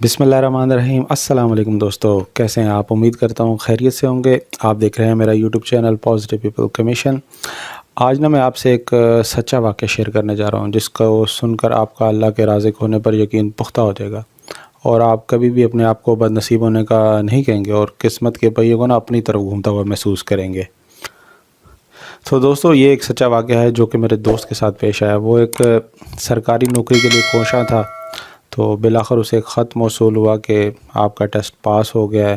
بسم اللہ الرحمن الرحیم۔ السلام علیکم دوستو، کیسے ہیں آپ؟ امید کرتا ہوں خیریت سے ہوں گے۔ آپ دیکھ رہے ہیں میرا YouTube channel positive people commission. آج میں آپ سے ایک سچا واقعہ شیئر کرنے جا رہا ہوں جس کو سن کر آپ کا اللہ کے رازق ہونے پر یقین پختہ ہو جائے گا، اور آپ کبھی بھی اپنے آپ کو بد نصیب ہونے کا نہیں کہیں گے، اور قسمت کے پہیے کو اپنی طرف گھومتا ہوا محسوس کریں گے۔ تو دوستو، یہ ایک سچا واقعہ ہے جو کہ میرے دوست کے ساتھ پیش آیا۔ وہ ایک سرکاری نوکری کے لیے کوشاں تھا، تو بالآخر اسے ایک خط موصول ہوا کہ آپ کا ٹیسٹ پاس ہو گیا ہے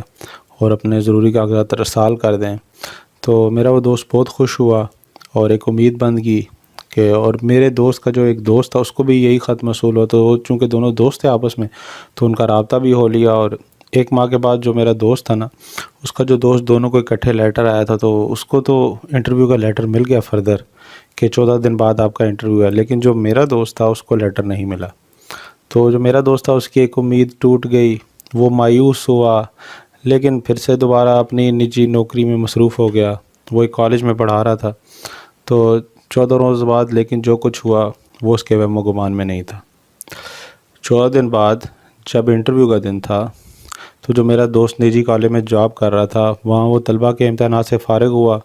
اور اپنے ضروری کاغذات ارسال کر دیں۔ تو میرا وہ دوست بہت خوش ہوا اور ایک امید بن گئی کہ، اور میرے دوست کا جو ایک دوست تھا اس کو بھی یہی خط موصول ہوا، تو چونکہ دونوں دوست تھے آپس میں تو ان کا رابطہ بھی ہو لیا۔ اور ایک ماہ کے بعد جو میرا دوست تھا نا، اس کا جو دوست، دونوں کو اکٹھے لیٹر آیا تھا، تو اس کو تو انٹرویو کا لیٹر مل گیا فردر کہ 14 دن بعد آپ کا انٹرویو ہے، لیکن جو میرا دوست تھا اس کو لیٹر نہیں ملا۔ تو جو میرا دوست تھا اس کی ایک امید ٹوٹ گئی، وہ مایوس ہوا، لیکن پھر سے دوبارہ اپنی نجی نوکری میں مصروف ہو گیا۔ وہ ایک کالج میں پڑھا رہا تھا۔ تو 14 روز بعد لیکن جو کچھ ہوا وہ اس کے وہم و گمان میں نہیں تھا۔ 14 دن بعد جب انٹرویو کا دن تھا، تو جو میرا دوست نجی کالج میں جاب کر رہا تھا، وہاں وہ طلبہ کے امتحانات سے فارغ ہوا۔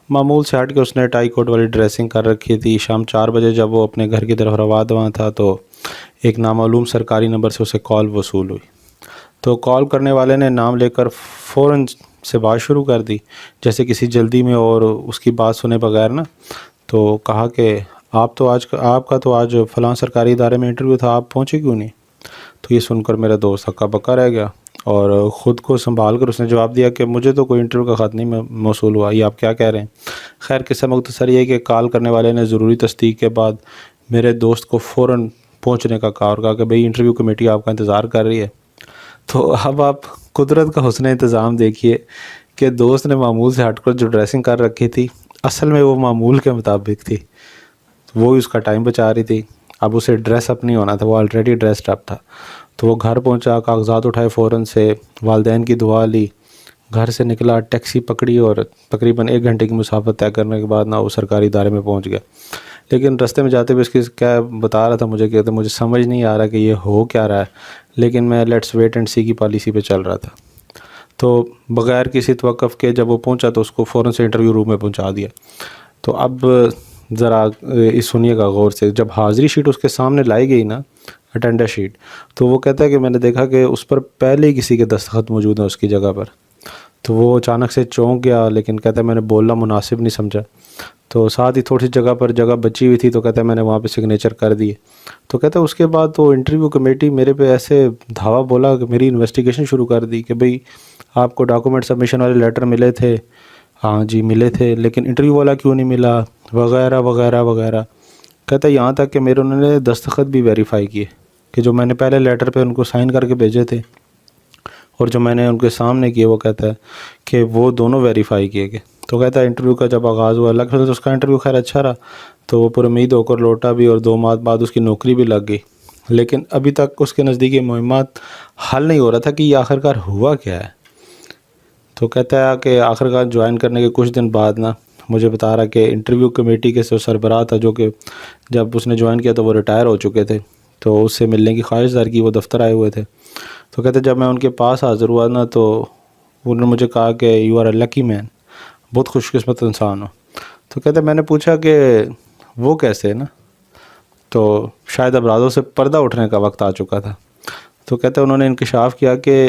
معمول سے ہٹ کے اس نے ٹائی کوٹ والی ڈریسنگ کر رکھی تھی۔ شام 4 بجے جب وہ اپنے گھر کی طرف رواں تھا تو ایک نامعلوم سرکاری نمبر سے اسے کال وصول ہوئی۔ تو کال کرنے والے نے نام لے کر فوراً سے بات شروع کر دی، جیسے کسی جلدی میں، اور اس کی بات سنے بغیر نا، تو کہا کہ آپ کا تو آج فلاں سرکاری ادارے میں انٹرویو تھا، آپ پہنچے کیوں نہیں؟ تو یہ سن کر میرا دوست ہکا بکا رہ گیا، اور خود کو سنبھال کر اس نے جواب دیا کہ مجھے تو کوئی انٹرویو کا خط نہیں موصول ہوا، یہ آپ کیا کہہ رہے ہیں؟ خیر، قصہ مختصر یہ ہے کہ کال کرنے والے نے ضروری تصدیق کے بعد میرے دوست کو فوراً پہنچنے کا کہا، اور کہا کہ بھئی انٹرویو کمیٹی آپ کا انتظار کر رہی ہے۔ تو اب آپ قدرت کا حسن انتظام دیکھیے کہ دوست نے معمول سے ہٹ کر جو ڈریسنگ کر رکھی تھی، اصل میں وہ معمول کے مطابق تھی، وہ اس کا ٹائم بچا رہی تھی۔ اب اسے ڈریس اپ نہیں ہونا تھا، وہ آلریڈی ڈریسڈ اپ تھا۔ تو وہ گھر پہنچا، کاغذات اٹھائے فوراً سے، والدین کی دعا لی، گھر سے نکلا، ٹیکسی پکڑی، اور تقریباً 1 گھنٹے کی مسافت طے کرنے کے بعد وہ سرکاری ادارے میں پہنچ گیا۔ لیکن رستے میں جاتے ہوئے اس کی کیا بتا رہا تھا مجھے، کہ مجھے سمجھ نہیں آ رہا کہ یہ ہو کیا رہا ہے، لیکن میں لیٹس ویٹ اینڈ سی کی پالیسی پہ چل رہا تھا۔ تو بغیر کسی توقف کے جب وہ پہنچا تو اس کو فوراً سے انٹرویو روم میں پہنچا دیا۔ تو اب ذرا سنیے گا غور سے، جب حاضری شیٹ اس کے سامنے لائی گئی نا، اٹینڈر شیٹ، تو وہ کہتا ہے کہ میں نے دیکھا کہ اس پر پہلے ہی کسی کے دستخط موجود ہیں اس کی جگہ پر۔ تو وہ اچانک سے چونک گیا، لیکن کہتا ہے میں نے بولنا مناسب نہیں سمجھا۔ تو ساتھ ہی تھوڑی سی جگہ پر جگہ بچی ہوئی تھی، تو کہتا ہے میں نے وہاں پہ سگنیچر کر دیے۔ تو کہتا ہے اس کے بعد تو انٹرویو کمیٹی میرے پہ ایسے دھاوا بولا کہ میری انویسٹیگیشن شروع کر دی کہ بھئی آپ کو ڈاکومنٹ سبمیشن والے لیٹر ملے تھے؟ ہاں جی ملے تھے، لیکن انٹرویو والا کیوں نہیں ملا؟ وغیرہ وغیرہ وغیرہ۔ کہتا ہے یہاں تک کہ میرے انہوں نے دستخط بھی ویریفائی کیے کہ جو میں نے پہلے لیٹر پہ ان کو سائن کر کے بھیجے تھے اور جو میں نے ان کے سامنے کیے، وہ کہتا ہے کہ وہ دونوں ویریفائی کیے گئے۔ تو کہتا ہے انٹرویو کا جب آغاز ہوا، اللہ تو اس کا انٹرویو خیر اچھا رہا، تو وہ پر امید ہو کر لوٹا بھی، اور 2 ماہ بعد اس کی نوکری بھی لگ گئی۔ لیکن ابھی تک اس کے نزدیک یہ مہمات حل نہیں ہو رہا تھا کہ یہ آخرکار ہوا کیا ہے۔ تو کہتا ہے کہ آخرکار جوائن کرنے کے کچھ دن بعد مجھے بتا رہا کہ انٹرویو کمیٹی کے سربراہ تھا، جو کہ جب اس نے جوائن کیا تو وہ ریٹائر ہو چکے تھے، تو اس سے ملنے کی خواہش ظاہر کی، وہ دفتر آئے ہوئے تھے۔ تو کہتے جب میں ان کے پاس حاضر ہوا تو انہوں نے مجھے کہا کہ یو آر اے لکی مین، بہت خوش قسمت انسان ہو۔ تو کہتے میں نے پوچھا کہ وہ کیسے تو شاید اب رازوں سے پردہ اٹھنے کا وقت آ چکا تھا۔ تو کہتے انہوں نے انکشاف کیا کہ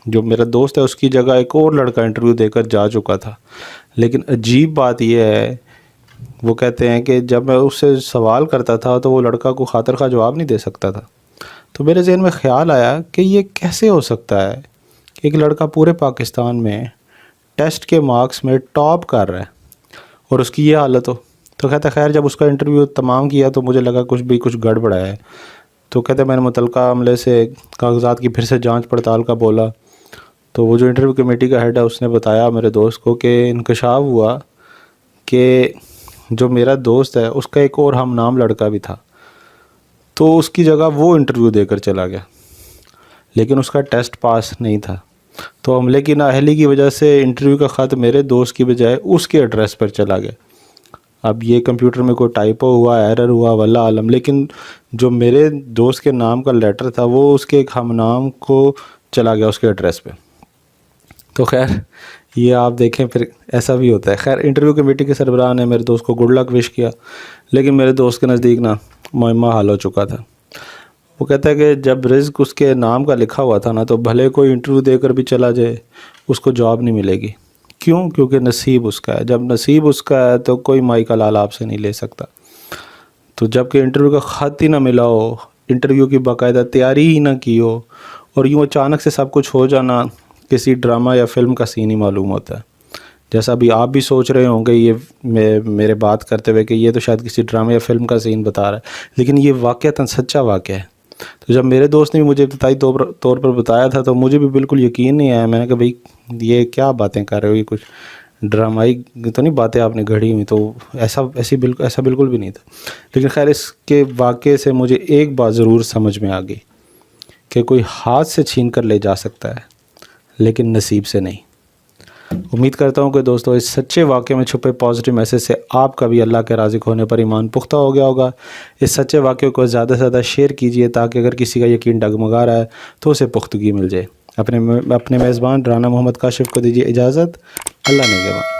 جو میرا دوست ہے اس کی جگہ ایک اور لڑکا انٹرویو دے کر جا چکا تھا، لیکن عجیب بات یہ ہے، وہ کہتے ہیں کہ جب میں اس سے سوال کرتا تھا تو وہ لڑکا کو خاطر خواہ جواب نہیں دے سکتا تھا۔ تو میرے ذہن میں خیال آیا کہ یہ کیسے ہو سکتا ہے کہ ایک لڑکا پورے پاکستان میں ٹیسٹ کے مارکس میں ٹاپ کر رہا ہے اور اس کی یہ حالت ہو۔ تو کہتا خیر جب اس کا انٹرویو تمام کیا تو مجھے لگا کچھ گڑبڑ ہے۔ تو کہتے میں نے متعلقہ عملے سے کاغذات کی پھر سے جانچ پڑتال کا بولا، تو وہ جو انٹرویو کمیٹی کا ہیڈ ہے اس نے بتایا میرے دوست کو کہ انکشاف ہوا کہ جو میرا دوست ہے اس کا ایک اور ہم نام لڑکا بھی تھا، تو اس کی جگہ وہ انٹرویو دے کر چلا گیا، لیکن اس کا ٹیسٹ پاس نہیں تھا۔ تو عملے کی نااہلی کی وجہ سے انٹرویو کا خط میرے دوست کی بجائے اس کے ایڈریس پر چلا گیا۔ اب یہ کمپیوٹر میں کوئی ٹائپو ہوا، ایرر ہوا، واللہ عالم، لیکن جو میرے دوست کے نام کا لیٹر تھا وہ اس کے ایک ہم نام کو چلا گیا اس کے ایڈریس پہ. تو خیر یہ آپ دیکھیں پھر ایسا بھی ہوتا ہے. خیر انٹرویو کمیٹی کے سربراہ نے میرے دوست کو گڈ لک وش کیا، لیکن میرے دوست کے نزدیک نا معمہ حل ہو چکا تھا. وہ کہتا ہے کہ جب رزق اس کے نام کا لکھا ہوا تھا نا، تو بھلے کوئی انٹرویو دے کر بھی چلا جائے اس کو جاب نہیں ملے گی. کیوں؟ کیونکہ نصیب اس کا ہے. جب نصیب اس کا ہے تو کوئی مائی کا لال آپ سے نہیں لے سکتا. تو جب کہ انٹرویو کا خط ہی نہ ملا ہو، انٹرویو کی باقاعدہ تیاری ہی نہ کی ہو، اور یوں اچانک سے سب کچھ ہو جانا کسی ڈرامہ یا فلم کا سین ہی معلوم ہوتا ہے. جیسا ابھی آپ بھی سوچ رہے ہوں گے یہ میرے بات کرتے ہوئے کہ یہ تو شاید کسی ڈرامے یا فلم کا سین بتا رہا ہے، لیکن یہ واقعتاً سچا واقعہ ہے. تو جب میرے دوست نے بھی مجھے ابتدائی طور پر بتایا تھا تو مجھے بھی بالکل یقین نہیں آیا. میں نے کہا بھائی یہ کیا باتیں کر رہے ہو، یہ کچھ ڈرامائی تو نہیں باتیں آپ نے گھڑی ہوئی؟ تو ایسا بالکل بھی نہیں تھا. لیکن خیر اس کے واقعے سے مجھے ایک بات ضرور سمجھ میں آ گئی کہ کوئی ہاتھ سے چھین کر لے جا سکتا ہے لیکن نصیب سے نہیں. امید کرتا ہوں کہ دوستو اس سچے واقعے میں چھپے پازیٹیو میسج سے آپ کا بھی اللہ کے رازق ہونے پر ایمان پختہ ہو گیا ہوگا. اس سچے واقعے کو زیادہ سے زیادہ شیئر کیجئے تاکہ اگر کسی کا یقین ڈگمگا رہا ہے تو اسے پختگی مل جائے. اپنے میزبان رانا محمد کاشف کو دیجیے اجازت. اللہ نگہبان.